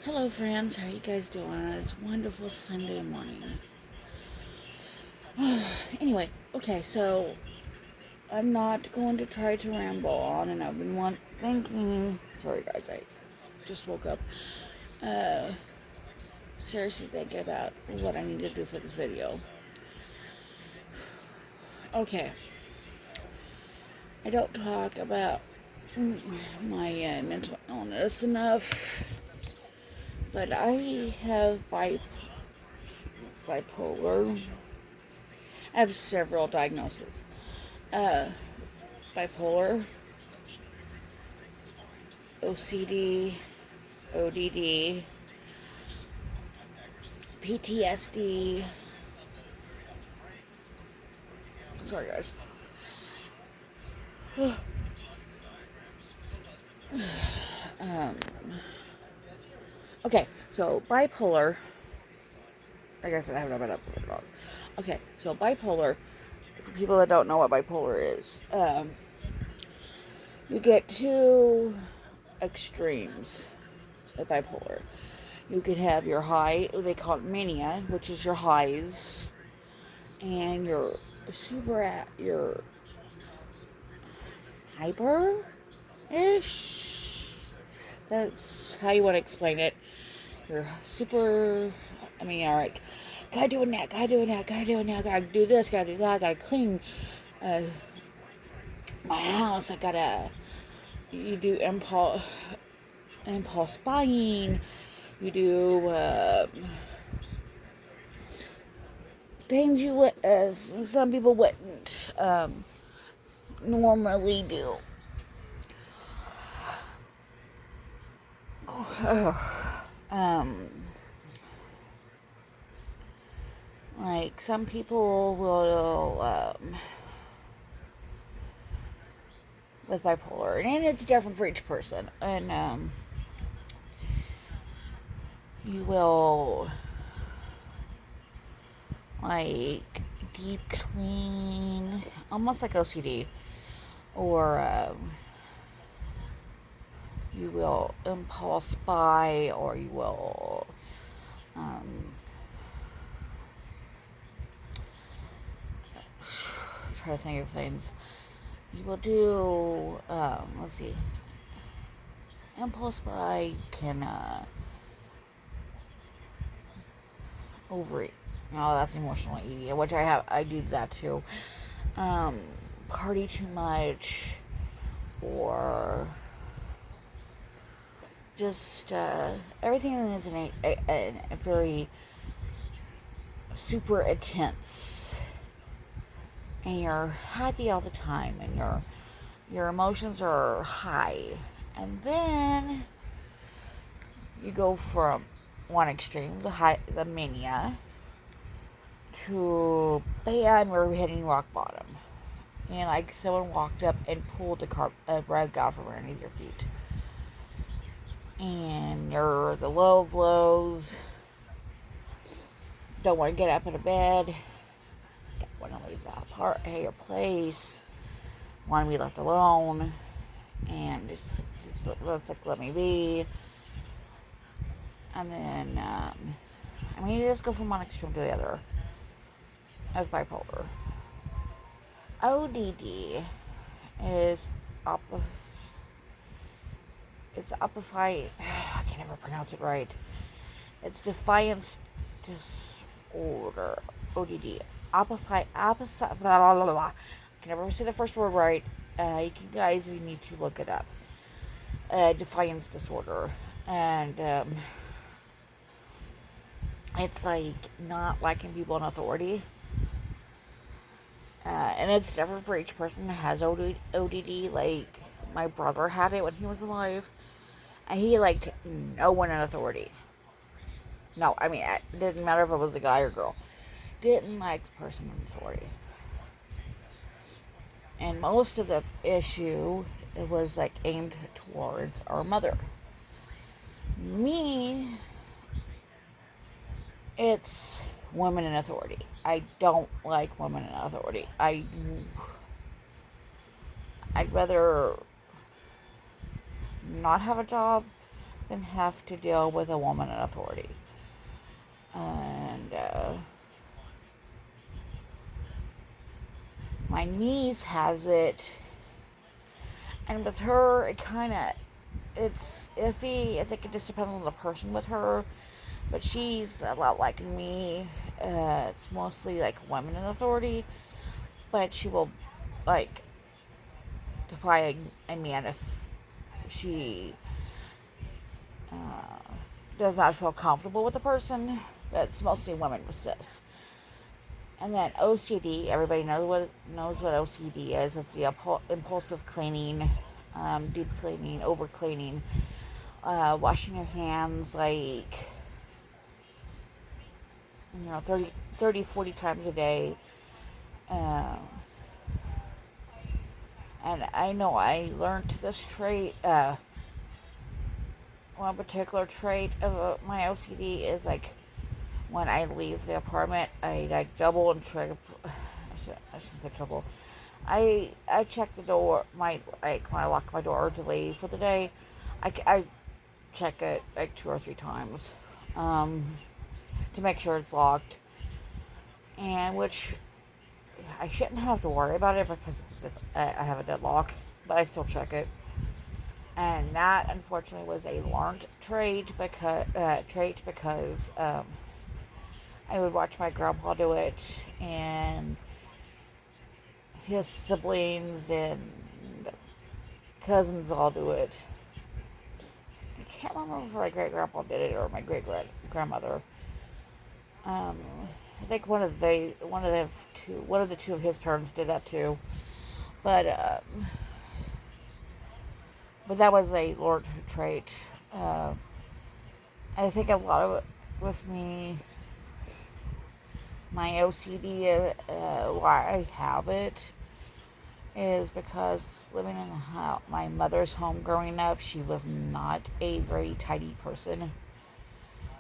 Hello, friends. How you guys doing on this wonderful Sunday morning? Anyway, okay, so I'm not going to try to ramble on, and I've been thinking. Sorry, guys, I just woke up. Uh, Seriously thinking about what I need to do for this video. Okay, I don't talk about my mental illness enough, but I have bipolar. I have several diagnoses. Uh, Bipolar, OCD, ODD, PTSD. Sorry, guys. um, okay, so bipolar. Like I said, I haven't up with it wrong. Okay, so bipolar. For people that don't know what bipolar is, you get two extremes with bipolar. You could have your high, they call it mania, which is your highs, and your hyper ish. That's how you want to explain it. You're super. I mean, you're like, gotta do it now, gotta do it now, gotta do it now, gotta do this, gotta do that, gotta clean uh, my house. I gotta. You do impulse buying. You do things some people wouldn't normally do. um, like some people will with bipolar, and it's different for each person. And you will like deep clean, almost like OCD, or you will impulse buy, or you will try to think of things. You will do let's see, impulse buy can overeat. No, that's emotional eating, which I do that too. Party too much, or just everything is in a very super intense, and you're happy all the time, and your emotions are high, and then you go from one extreme, the mania, to bam, we're hitting rock bottom, and like someone walked up and pulled a rug out from underneath your feet, and you're the low of lows. Don't want to get up out of bed. Don't want to leave your place. Want to be left alone, and just let me be. And then you just go from one extreme to the other. That's bipolar. ODD is it's opify. I can never pronounce it right. It's defiance disorder. ODD. Opify. Opposite. Blah, blah, blah, blah. I can never say the first word right. You need to look it up. Defiance disorder. And it's like not liking people in authority. And it's different for each person that has ODD. Like, my brother had it when he was alive. And he liked no one in authority. No, I mean, it didn't matter if it was a guy or girl. Didn't like the person in authority. And most of the issue, it was like aimed towards our mother. Me, it's women in authority. I don't like women in authority. I'd rather not have a job than have to deal with a woman in authority. And my niece has it, and with her, it's iffy. I think it just depends on the person with her, but she's a lot like me. It's mostly like women in authority, but she will like defy a man if she does not feel comfortable with the person. It's mostly women with cis. And then OCD, everybody knows what OCD is. It's the impulsive cleaning, deep cleaning, over cleaning, washing your hands like 30, 40 times a day. And I know I learned this trait. One particular trait of my OCD is like when I leave the apartment, I like double and triple. I shouldn't say triple. I check the door. When I lock my door to leave for the day, I check it like 2 or 3 times, to make sure it's locked. And which I shouldn't have to worry about it because I have a deadlock, but I still check it. And that, unfortunately, was a learned trait because I would watch my grandpa do it, and his siblings and cousins all do it. I can't remember if my great grandpa did it or my great grandmother. I think one of the two of his parents did that too, but that was a learned trait. I think a lot of it with me, my OCD, why I have it, is because living in my mother's home growing up, she was not a very tidy person,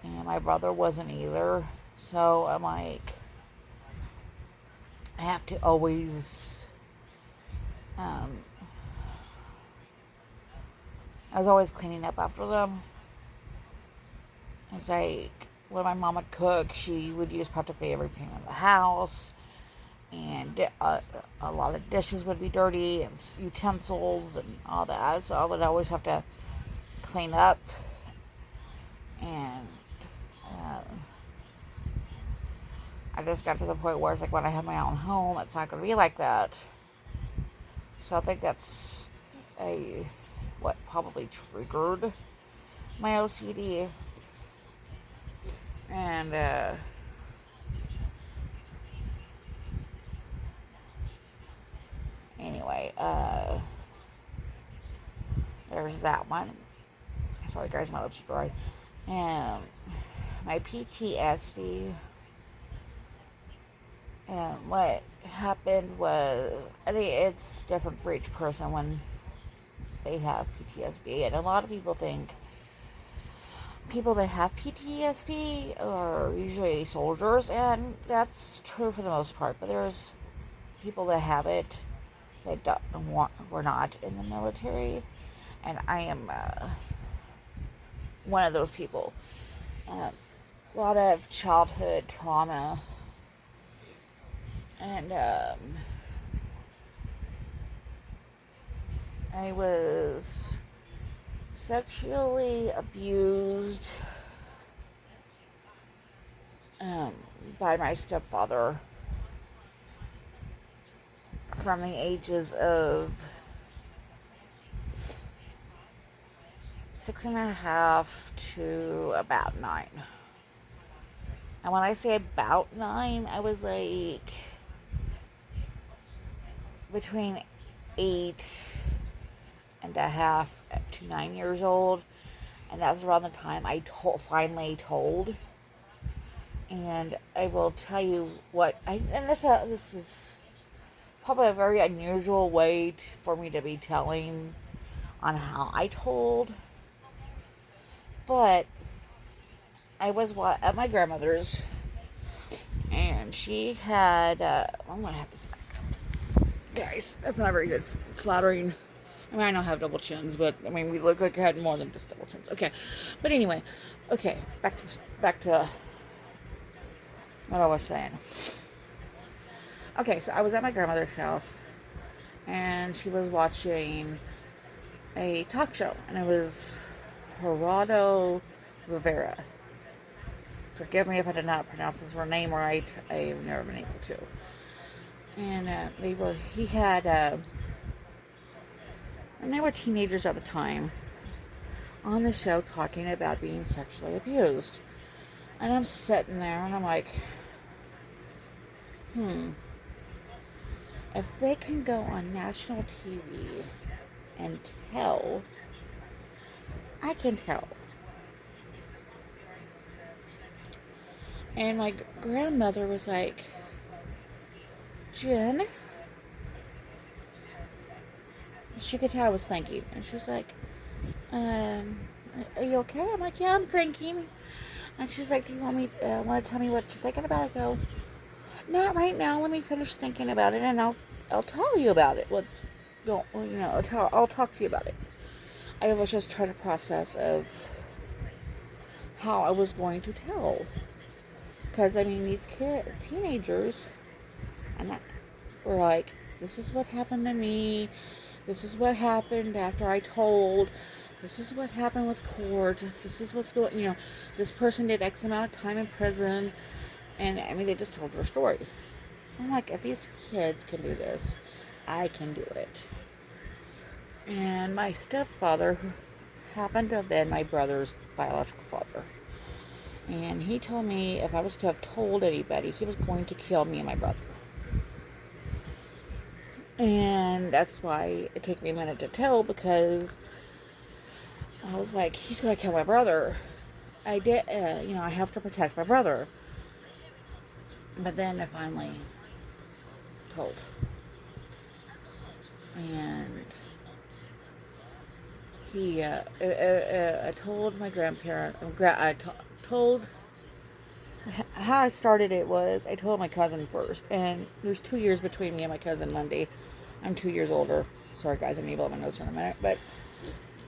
and my brother wasn't either. So I'm like, I have to always. I was always cleaning up after them. It's like when my mom would cook, she would use practically everything in the house, and a lot of dishes would be dirty and utensils and all that. So I would always have to clean up. And I just got to the point where it's like when I have my own home, it's not going to be like that. So I think that's what probably triggered my OCD. And anyway, there's that one. Sorry guys, my lips are dry. And my PTSD. And what happened was, I mean, it's different for each person when they have PTSD. And a lot of people think people that have PTSD are usually soldiers, and that's true for the most part. But there's people that have it that were not in the military, and I am one of those people. A lot of childhood trauma, and I was sexually abused by my stepfather from the ages of 6.5 to about 9. And when I say about 9, I was like between 8.5 to 9 years old, and that was around the time I finally told. And I will tell you this is probably a very unusual way for me to be telling on how I told, but I was at my grandmother's, and she had I'm gonna have to, guys, that's not very good flattering I mean, I don't have double chins, but I mean, we look like I had more than just double chins. Okay, but anyway, okay, back to what I was saying. Okay, so I was at my grandmother's house, and she was watching a talk show, and it was Gerardo Rivera. Forgive me if I did not pronounce his name right. I've never been able to. And and they were teenagers at the time, on the show talking about being sexually abused. And I'm sitting there and I'm like, if they can go on national TV and tell, I can tell. And my grandmother was like, Jen, she could tell I was thinking. And she's like, are you okay? I'm like, yeah, I'm thinking. And she's like, do you want to tell me what you're thinking about? I go, not right now. Let me finish thinking about it, and I'll tell you about it. I'll talk to you about it. I was just trying to process of how I was going to tell, because I mean, these teenagers, and were like, this is what happened to me. This is what happened after I told. This is what happened with court. This is what's going. This person did X amount of time in prison. And, I mean, they just told their story. I'm like, if these kids can do this, I can do it. And my stepfather, who happened to have been my brother's biological father, and he told me if I was to have told anybody, he was going to kill me and my brother. And that's why it took me a minute to tell, because I was like, he's going to kill my brother. I have to protect my brother. But then I finally told. And I told my grandparent, told, how I started it was, I told my cousin first. And there's 2 years between me and my cousin Lindy. I'm 2 years older. Sorry guys, I'm going to blow my nose in a minute. But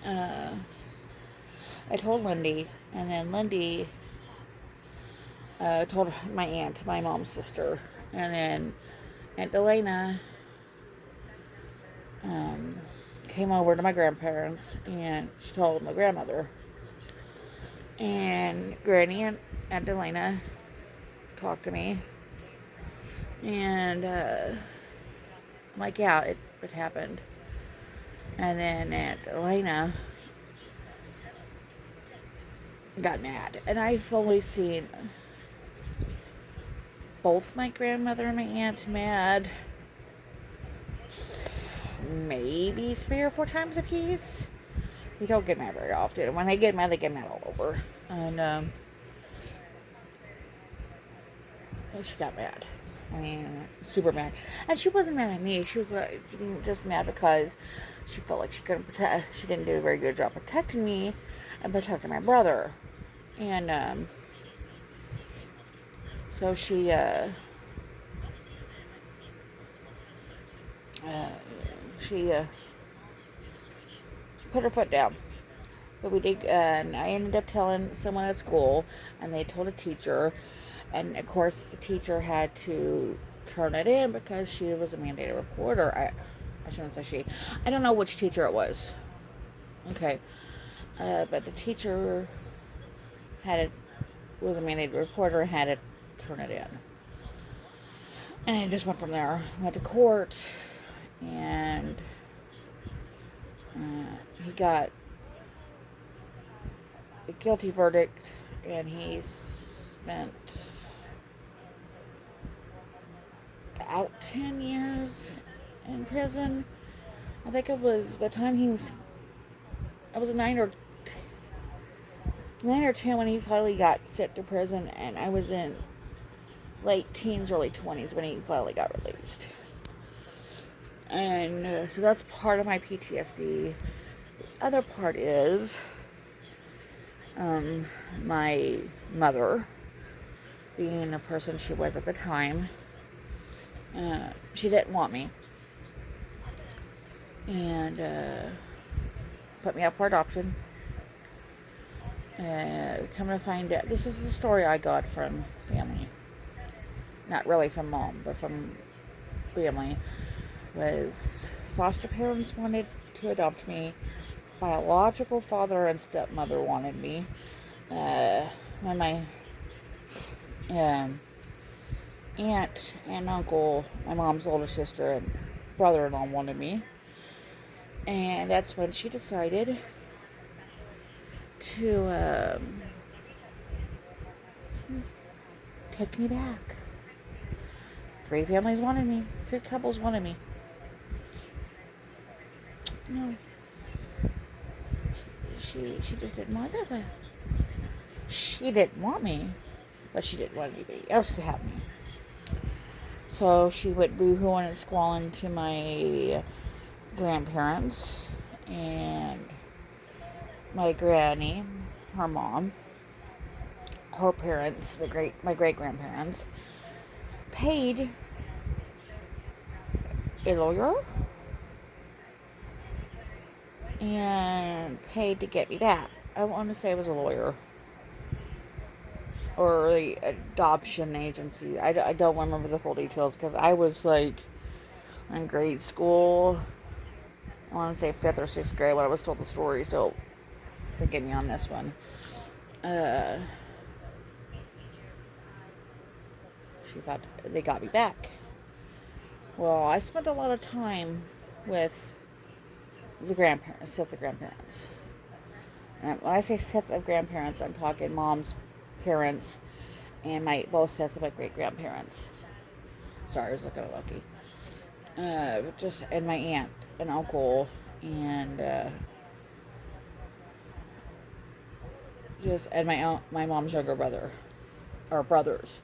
I told Lindy, and then Lindy told my aunt, my mom's sister, and then Aunt Elena came over to my grandparents, and she told my grandmother, and Granny and Aunt Elena talked to me, and I'm like, yeah, it happened. And then Aunt Elena got mad, and I've only seen both my grandmother and my aunt mad maybe 3 or 4 times a piece. They don't get mad very often. And when they get mad all over. And she got mad. I mean, super mad. And she wasn't mad at me. She was just mad because she felt like she didn't do a very good job protecting me and protecting my brother. And so she put her foot down. But we did, and I ended up telling someone at school, and they told a teacher, and of course the teacher had to turn it in because she was a mandated reporter. I shouldn't say she. I don't know which teacher it was. Okay. But the teacher was a mandated reporter and had to turn it in. And it just went from there. Went to court, and he got a guilty verdict, and he spent about 10 years in prison. I think it was, by the time I was 9 or 10 when he finally got sent to prison, and I was in late teens, early 20s when he finally got released. And so that's part of my PTSD. The other part is my mother, being the person she was at the time, she didn't want me. and put me up for adoption. Come to find out, this is the story I got from family. Not really from mom, but from family. Was foster parents wanted to adopt me. Biological father and stepmother wanted me. When my aunt and uncle, my mom's older sister and brother-in-law wanted me. And that's when she decided to take me back. 3 families wanted me. 3 couples wanted me. No. She just didn't want that way. She didn't want me, but she didn't want anybody else to have me. So she went boo-hooing and squalling to my grandparents and my granny, her mom, her parents, my great grandparents, paid a lawyer and paid to get me back. I want to say it was a lawyer or the adoption agency. I don't remember the full details because I was like in grade school. I want to say 5th or 6th grade when I was told the story, so forgive me on this one. She thought they got me back. Well, I spent a lot of time with the grandparents, sets of grandparents. And when I say sets of grandparents, I'm talking mom's parents and both sets of my great grandparents. Sorry, I was looking at Lucky. And my aunt and uncle and and my mom's younger brother or brothers.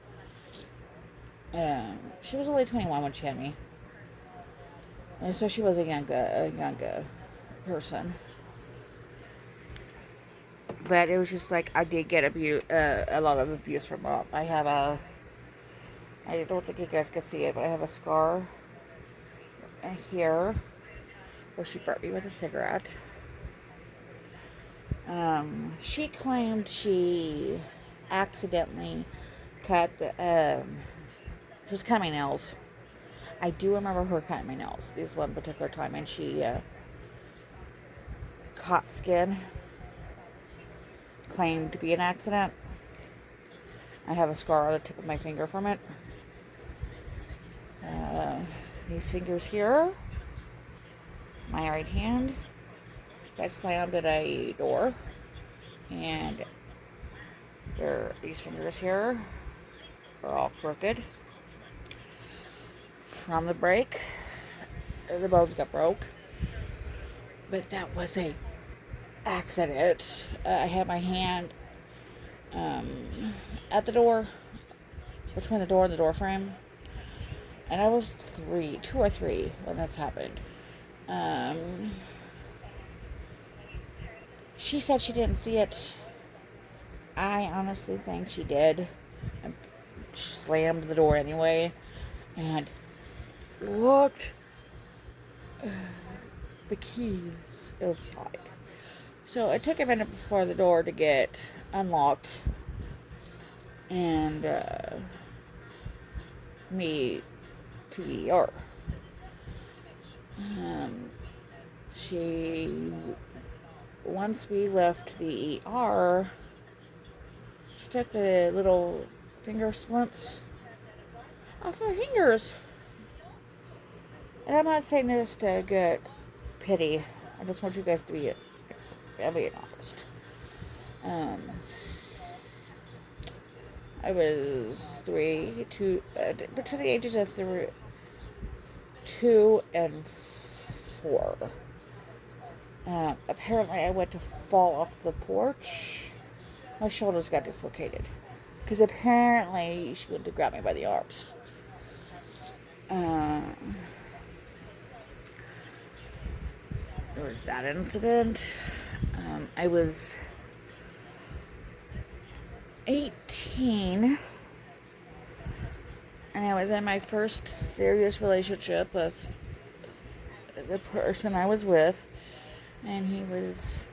She was only 21 when she had me, and so she was a young person. But it was just like I did get a lot of abuse from mom. I don't think you guys could see it, but I have a scar here where she burnt me with a cigarette. She claimed she accidentally cut she was cutting my nails. I do remember her cutting my nails this one particular time, and she caught skin. Claimed to be an accident. I have a scar on the tip of my finger from it. These fingers here, my right hand, got slammed at a door, and these fingers here are all crooked from the break. The bones got broke, but that was a accident. I had my hand at the door, between the door and the door frame, and I was 2 or 3 when this happened. She said she didn't see it. I honestly think she did. I slammed the door anyway and looked the keys inside. So it took a minute before the door to get unlocked and me to the ER. Once we left the ER, she took the little finger splints off my fingers. And I'm not saying this to get pity. I just want you guys to be honest. I was 3, 2, between the ages of 2 and 4. Apparently I went to fall off the porch. My shoulders got dislocated. Because apparently she went to grab me by the arms. There was that incident. I was 18, and I was in my first serious relationship with the person I was with, and he was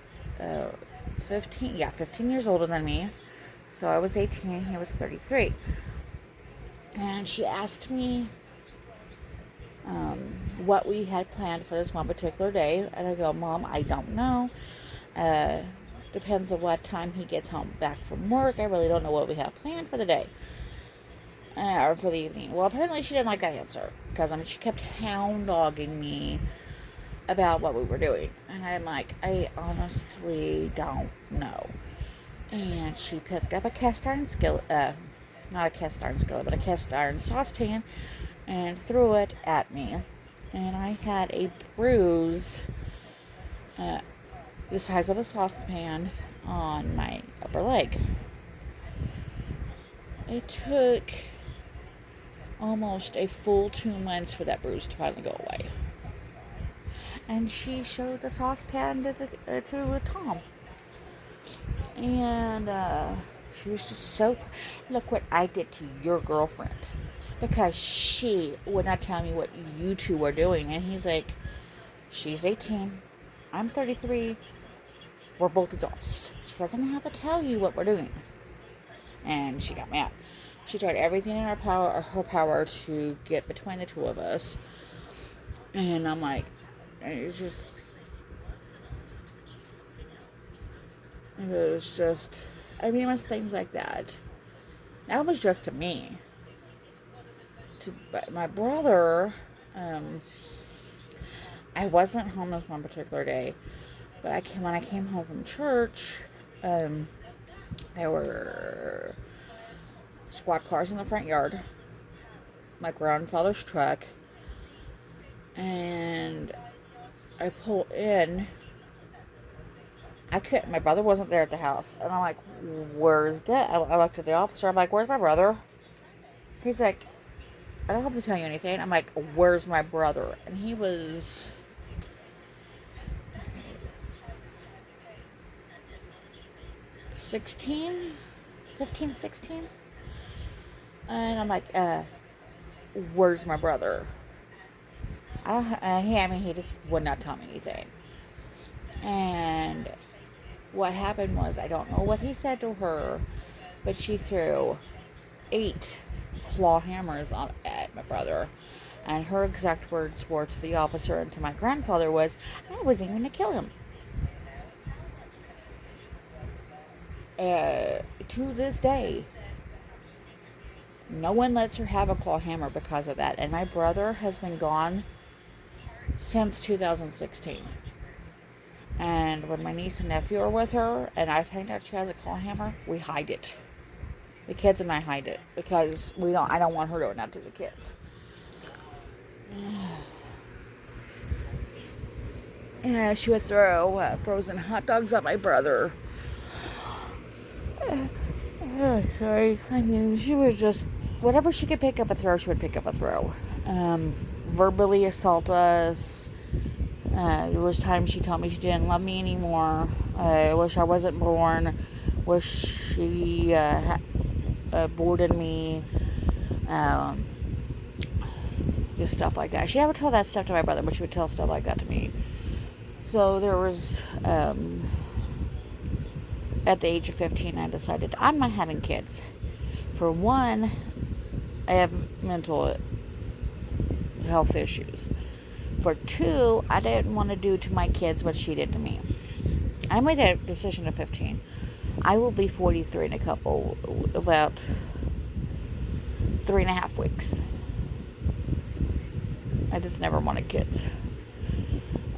15 years older than me. So I was 18, he was 33. And she asked me what we had planned for this one particular day. And I go, Mom, I don't know. Uh, Depends on what time he gets home back from work. I really don't know what we have planned for the day. Or for the evening. Well, apparently she didn't like that answer. Because, she kept hound dogging me about what we were doing. And I'm like, I honestly don't know. And she picked up a cast iron skillet, not a cast iron skillet, but a cast iron saucepan, and threw it at me. And I had a bruise the size of a saucepan on my upper leg. It took almost a full 2 months for that bruise to finally go away. And she showed the saucepan to Tom. And she was just so, look what I did to your girlfriend. Because she would not tell me what you two were doing. And he's like, she's 18, I'm 33, we're both adults. She doesn't have to tell you what we're doing. And she got mad. She tried everything in her power to get between the two of us. And I'm like, it was just, it was things like that. That was just to me. But my brother, I wasn't home this one particular day, but when I came home from church, there were squad cars in the front yard, my grandfather's truck, and I pull in. My brother wasn't there at the house, and I'm like, where's Dad? I looked at the officer, I'm like, where's my brother? He's like, I don't have to tell you anything. I'm like, where's my brother? And he was 15, 16. And I'm like, where's my brother? He just would not tell me anything. And what happened was, I don't know what he said to her, but she threw 8 claw hammers at my brother. And her exact words were to the officer and to my grandfather was, I was aiming to kill him. To this day, no one lets her have a claw hammer because of that. And my brother has been gone since 2016. And when my niece and nephew are with her and I find out she has a claw hammer, we hide it. The kids and I hide it because I don't want her doing that to the kids. And she would throw frozen hot dogs at my brother. Sorry. She was just, whatever she could pick up a throw, she would pick up a throw. Verbally assault us. There was times she told me she didn't love me anymore. I wish I wasn't born. Wish she aborted me. Just stuff like that. She never told that stuff to my brother, but she would tell stuff like that to me. So there was, at the age of 15, I decided I'm not having kids. For one, I have mental health issues. For 2, I didn't want to do to my kids what she did to me. I made that decision at 15. I will be 43 in about 3.5 weeks. I just never wanted kids.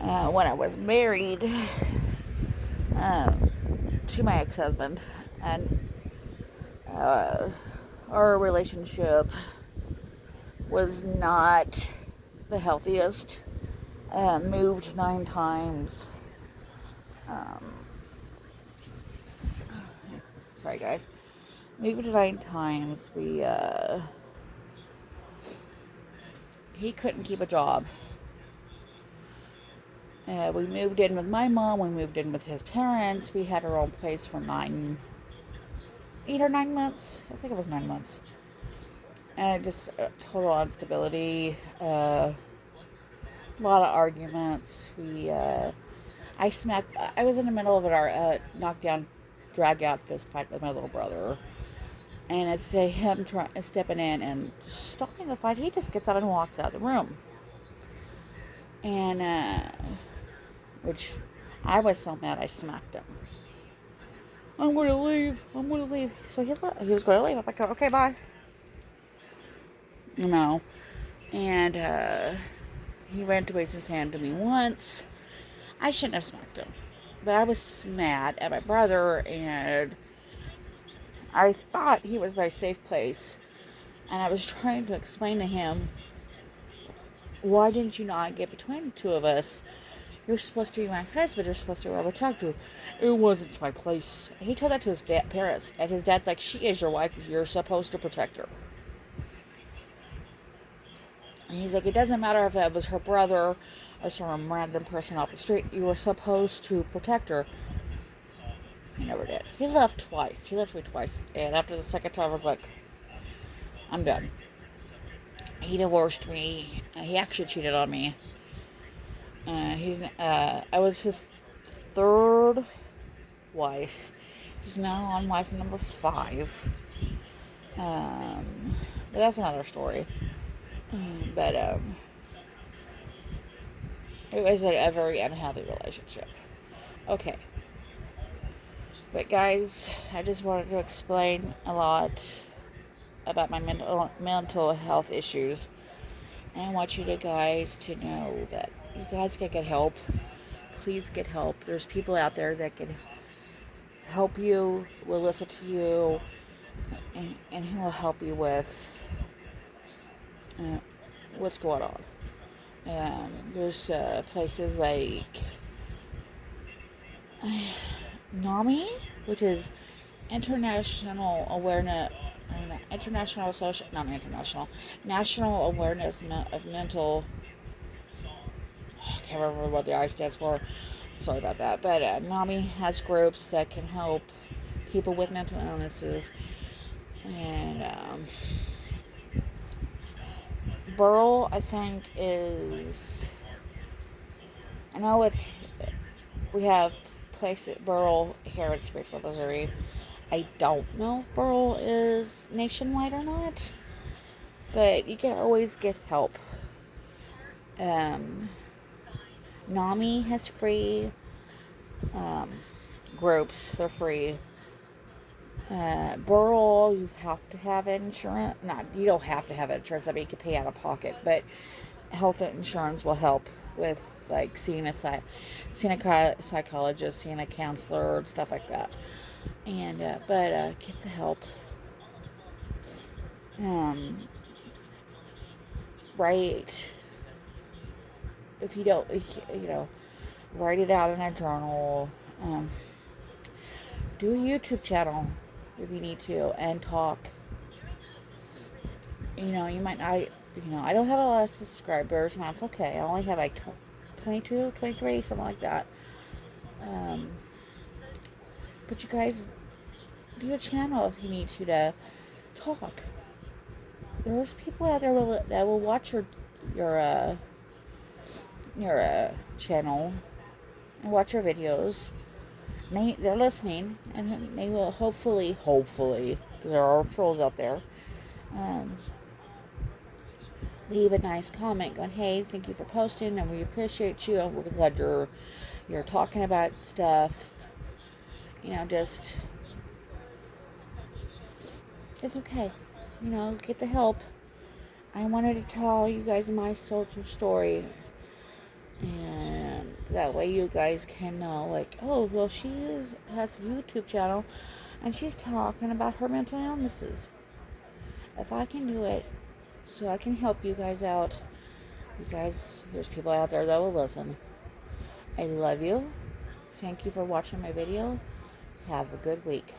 When I was married to my ex-husband, and our relationship was not the healthiest. Moved 9 times. Sorry, guys. Moved 9 times. He couldn't keep a job. We moved in with my mom. We moved in with his parents. We had our own place for 8 or 9 months. I think it was 9 months. And just total instability. A lot of arguments. I was in the middle of an knockdown, drag out fist fight with my little brother. And instead of him stepping in and stopping the fight, he just gets up and walks out of the room. And, which I was so mad I smacked him. I'm going to leave. I'm going to leave. So he was going to leave. I'm like, okay, bye. And he ran to raise his hand to me once. I shouldn't have smacked him. But I was mad at my brother, and I thought he was my safe place. And I was trying to explain to him, why didn't you not get between the two of us? You're supposed to be my husband. You're supposed to be my protector. It wasn't my place. He told that to his parents. And his dad's like, she is your wife. You're supposed to protect her. And he's like, it doesn't matter if it was her brother or some random person off the street. You were supposed to protect her. He never did. He left twice. He left me twice. And after the second time, I was like, I'm done. He divorced me. He actually cheated on me. I was his third wife. He's now on wife number 5. But that's another story. But it was a very unhealthy relationship. Okay. But guys, I just wanted to explain a lot about my mental health issues. And I want you guys to know that you guys can get help. Please get help. There's people out there that can help you, will listen to you, and who will help you with what's going on. There's places like NAMI, which is National Awareness of Mental. I can't remember what the I stands for. Sorry about that. But NAMI has groups that can help people with mental illnesses. And Burl, I think, I know we have places, Burl here in Springfield, Missouri. I don't know if Burl is nationwide or not. But you can always get help. NAMI has free groups. They're free. Burl, you have to have insurance. You don't have to have insurance. I mean, you can pay out of pocket, but health insurance will help with like seeing a psychologist, seeing a counselor, and stuff like that. And but get the help. Right. If you don't, write it out in a journal. Do a YouTube channel if you need to, and talk. You might not, I don't have a lot of subscribers, and that's okay. I only have like 22, 23, something like that. But you guys, do a channel if you need to talk. There's people out there that will watch your channel and watch your videos. They're listening, and they will hopefully, because there are trolls out there, leave a nice comment going, hey, thank you for posting, and we appreciate you, and we're glad you're talking about stuff. Just, it's okay. Get the help. I wanted to tell you guys my social story, and that way you guys can know, like, oh, well, she has a YouTube channel, and she's talking about her mental illnesses. If I can do it, so I can help you guys out, there's people out there that will listen. I love you. Thank you for watching my video. Have a good week.